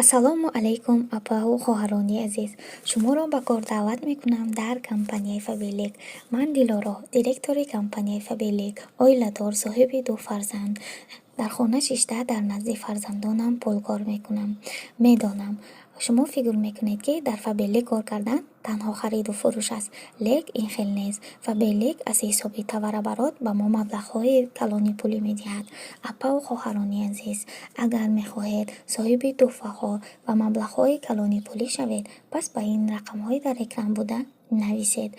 ассалому алайкум, апау хоҳарони азиз. Шуморо ба кор даъват мекунам дар компанияи Фабелик. Ман Дилоро, директори компанияи Фабелик, оиладор, соҳиби ду фарзанд. Дар хона 16 дар назди фарзандонам пулкор мекунам. Медонам, шумо фикр мекунед, ки дар Фабелик кор кардан танҳо хариду фурӯш аст. Лек ин хел нест. Фабелик аз ҳисоби товароборот ба мо маблағҳои калони пулӣ медиҳад. Апау хоҳарони азиз, агар мехоҳед соҳиби тӯҳфаҳо ва маблағҳои калони пулӣ шавед, пас ба ин рақамҳои дар экран буда нависед.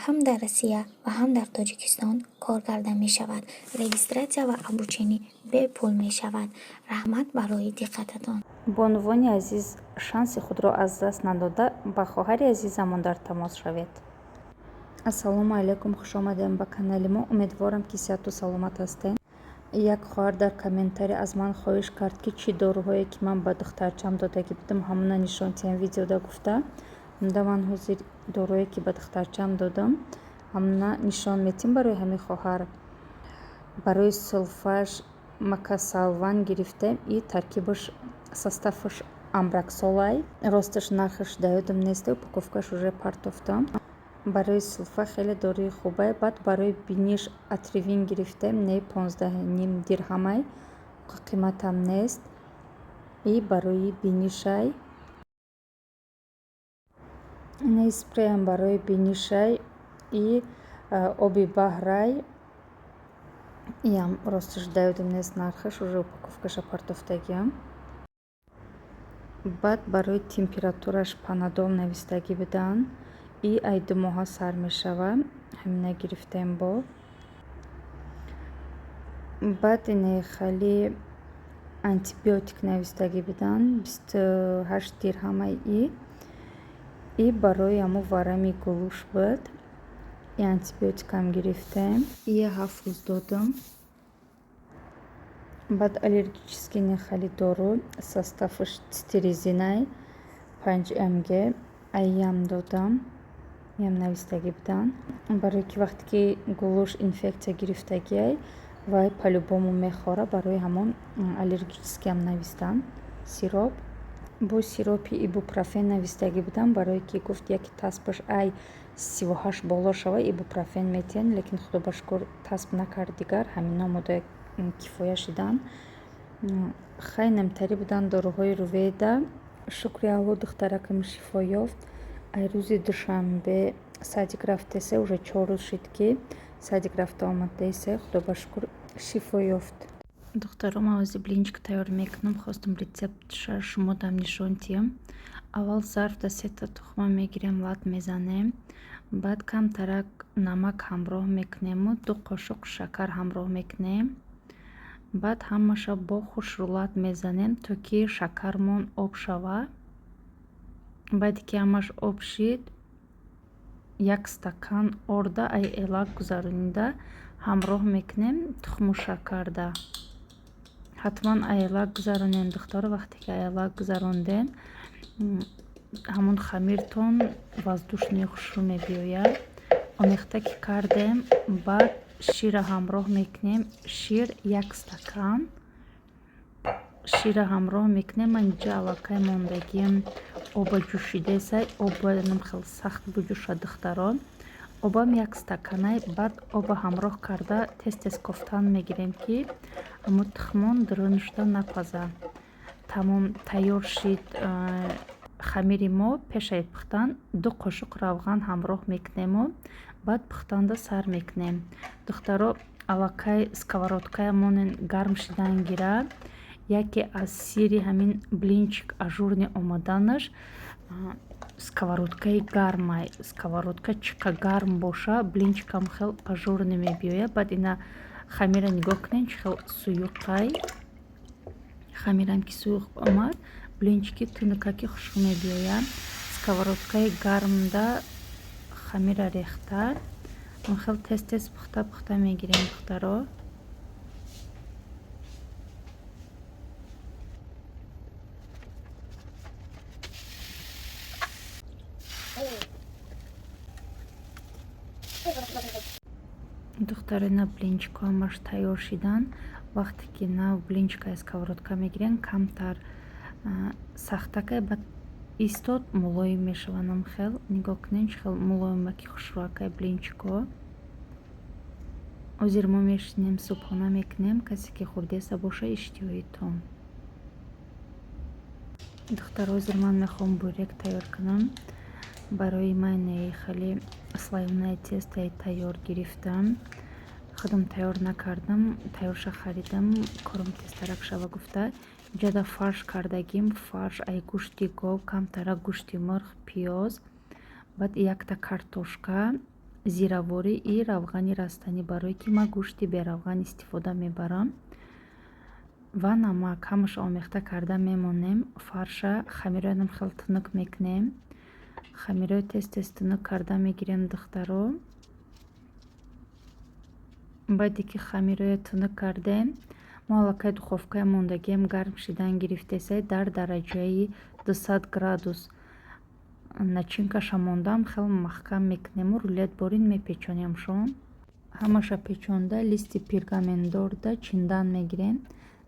Ҳам дар Россия ва ҳам дар Тоҷикистон кор карда мешавад. Регистратсия ва обученӣ бепул мешавад. Раҳмат барои диққататон. бонувони азиз, шанси худро аз даст надода ба хоҳари азизамон дар тамос шавед. ассалому алайкум, хушомадем ба канали мо. умедворам ки сиҳату саломат ҳастед. як хоҳар дар комментарий аз ман хоҳиш кард ки чӣ доруҳое ки ман ба духтарчам додагӣ будам ҳамуна нишонтиям видеода гуфта. Умда ман ҳозир доруҳое ки ба духтарчам додам ҳамуна нишон метим барои ҳамин хоҳар. барои сулфаш макасалван гирифтем и таркибаш составаш амбраксолай. Росташ нархаш даёдам несту, упаковкаш уже партофтам. барои сулфа хеле доруи хубае. баъд барои биниш атривин гирифтем, не 15 дирҳамай, қиматам нест. и барои бинишай не спреям барои бинишай и оби баҳрай. иам росташ даёдам нест нархаш, уже упаковкаша партофтагиам. баъд барои температураш панадол навистагӣ будан и ай 2 моҳа сар мешавад. ҳамина гирифтем бо. баъд ине хали антибиотик навистагӣ будан 28 дирҳамай. и барои ҳамо варами гулуш буд. и антибиотикам гирифтем. и 7 рӯз додам. баъд аллергический нехали дору составаш цитиризинай 5 mg айям додам. иам навистагӣ будан. барои ки вақте ки гулуш инфекция гирифтагиай вай по-любому мехора, барои ҳамон аллергическиам навистан сироп. бо сиропи ибупрофен навистагӣ будам, барое ки гуфт яки таспаш ай 38 боло шава ибупрофен метиҳад, лекин худо ба шукр тасп накард дигар. ҳамино моддаи кифоя шидан. хай намтари будан доруҳои руведа. шукри алло, духтаракам шифо ёфт. ай рӯзи душанбе садик рафтасе, уже 4 рӯз шид ки садик рафта омадаисе. худо ба шукр шифо ёфт. духтаро мавози блинчик тайёр мекунам. хостам рецептша шумо дам нишон диҳам. аввал зарфда 3 та тухма мегирем, лат мезанем. баъд камтарак намак ҳамроҳ мекунему, 2 қошуқ шакар ҳамроҳ мекунем. баъд ҳамаша бо хушрулат мезанем, то ки шакармон об шава. баъди ки ҳамаш об шид, 1 стакан орда ай элак гузаронида ҳамроҳ мекунем тухму шакарда. ҳатман аялак гузаронем духтаро. вақте ки аялак гузарондем, ҳамон хамиртон воздушни хушрӯ мебиёяд. омехта ки кардем, баъд шира ҳамроҳ мекунем. шир 1 стакан шира ҳамроҳ мекунем. ман инҷа аллакай мондагиам оба ҷӯшидесай. оба намхел сахт буҷӯшад духтарон. обам 1 стаканай. баъд оба ҳамроҳ карда тез кофтан мегирем, ки амо тухмон дурӯн шуда напаза. тамом тайёр шид хамири мо. пешаи пухтан 2 қошуқ равған ҳамроҳ мекунему. баъд пухтанда сар мекунем. духтаро аллакай сковородкаямон гарм шидан гирад. яке аз сири ҳамин блинчик ажурни омаданаш сковородкаи гармай. сковородка чиқа гарм боша, блинчикам хел ажурни мебиёяд. баъд ина хамира нигоҳ кунем чӣ хел суюқай. хамирам ки суюқ омад, блинчики тунукаки хушрӯ мебиёяд. сковородкаи гармда хамира рехта. он хел тез пухта мегирем духтаро. духтарина блинчикҳоамаш тайёр шидан. вақте ки нав блинчика аз сковородка мегирем камтар сахтакай ба истод мулоим мешаванам. Хел нигоҳ кунед чӣ хел мулоима ки хушрӯакай блинчико. ҳозир мо мешинем субҳона мекунем. Касе ки хурдеса боша иштиҳоитон. духтар, ҳозир ман мехоҳам бурек тайёр кунам. барои ман хеле слоеное тесто тайёр гирифтам. худам тайёр накардам, тайёрша харидам. Корам тезтарак шава гуфта инҷода фарш кардагим. Фарш ай гӯшти гов, камтарак гӯшти мурғ, пиёз, баъд якта картошка, зиравори и равғани растанӣ, барое ки ман гӯшти беравған истифода мебарам, ва намак. ҳамаша омехта карда мемонем. Фарша хамироянам хел тунук мекунем. хамирои тез тунук карда мегирем духтаро. баъде ки хамироя тунук кардем, мо аллакай духовкаи мондагиам гарм шидан гирифтесай дар дараҷаи 200 градус. начинкаша мондам хел маҳкам мекунем. рулет борин мепечонемшон. ҳамаша печонда листи пергамендорда чиндан мегирем.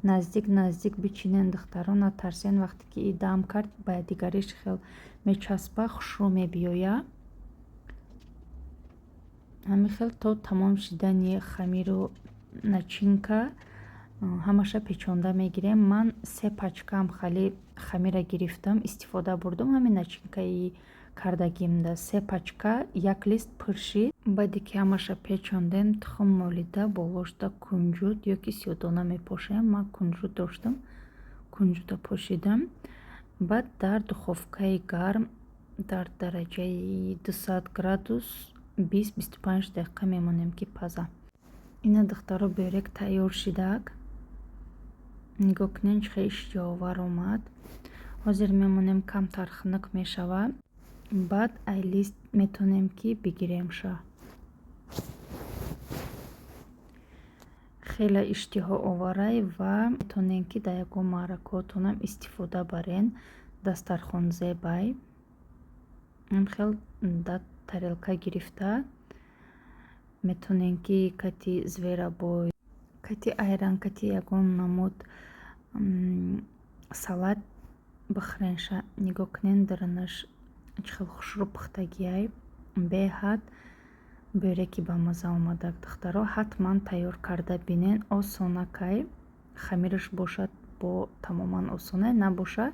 наздик бичинен духтаро, натарсен. вақте ки идам кард ба дигариш хел мечаспа, хушрӯ мебиёя. ҳамин хел то тамом шидани хамиру начинка ҳамаша печонда мегирем. ман 3 пачкаам хали хамира гирифтам, истифода бурдам ҳамин начинкаи кардагимда. 3 пачка, 1 лист пирши. баъде ки ҳамаша печондем, тухм молида, болошда кунҷут ё ки сиёдона мепошем. ман кунҷут доштам, кунҷута пошидам. баъд дар духовкаи гарм дар дараҷаи 200 градус 20-25 дақиқа мемонем ки паза. ина духтаро бурек тайёр шидак. нигоҳ кунед чӣ хел иштиҳовар омад. ҳозир мемонем камтар хунук мешава. баъд ай лист метонем ки бигиремша. хеле иштиҳо оварай ва метонем ки дар ягон маъракаотонам истифода барен. дастархонзебай ин хел дар тарелка гирифта метонем ки кати зверабой, кати айран, кати ягон намуд салат бихӯренша. нигоҳ кунед дарунаш чӣ хел хушрӯ пухтагиай. беҳад буреки бамаза омадак духтаро. ҳатман тайёр карда бинен. осонакай. хамираш бошад бо тамоман осонай, набоша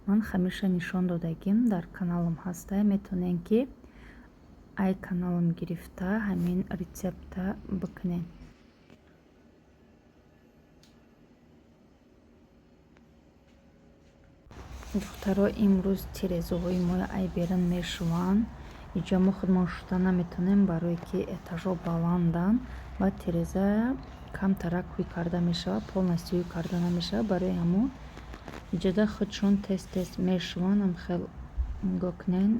ман хамирша нишон додагим. дар каналам ҳастай. метонем ки ай каналам гирифта ҳамин рецепта бикунем. духтаро, имрӯз тирезаҳои мо ай берун мешуванд. инҷа мо худмон шута наметонем, барое ки этажо баландан ва тиреза камтарак кӯй карда мешавад, полностью кӯй карда намешавад. барои ҳамон инҷода худшон тез мешуванд. ам хел нигоҳ кунед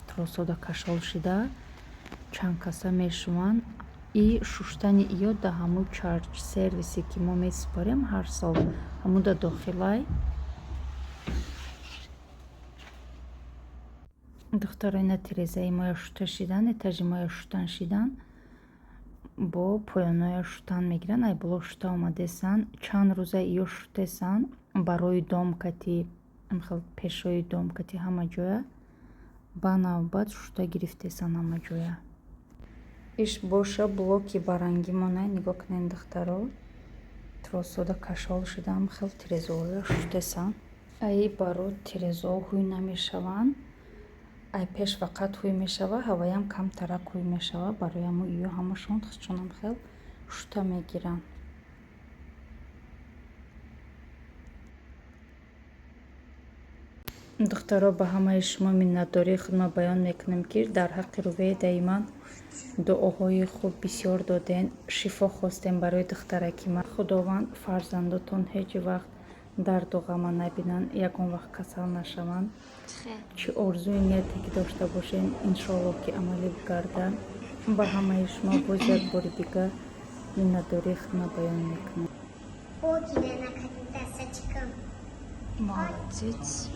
тросода кашол шида чанд каса мешуванд. и шуштани иё да ҳамун чарч сервисе ки мо месупорем ҳар сол ҳамуда дохилай. духтаро, ина тирезаи моя шута шидан, этажи моя шутан шидан. бо поёноя шутан мегиранд. ай боло шута омадесан. чанд рӯза иё шутесан. барои домкати амхел пешои домкати ҳама ҷоя ба навбат шута гирифтесан ҳама ҷоя. иш боша блоки баранги монай. нигоҳ кунед духтаро, тросода кашол шидам. хел тирезаҳоя шутесан. ай баро тирезаҳо ҳуй намешаванд. ай пеш фақат ҳуй мешава, ҳаваям камтарак ҳуй мешава. барои ҳамон иё ҳамашон худшонам хел шута мегиранд. духтаро, ба ҳамаи шумо миннатдории худро баён мекунем ки дар ҳаққи руведаи ман дуоҳои хуб бисёр доден. шифо хостем барои духтараки ман. худованд фарзандотон ҳеҷ вақт дарду ғама набинанд, ягон вақт касал нашаванд. чӣ орзуи ниятие ки дошта бошед иншоалло ки амалӣ гарда. ба ҳамаи шумо боз як бори дигар миннатдории худро баён мекунам. Молодец.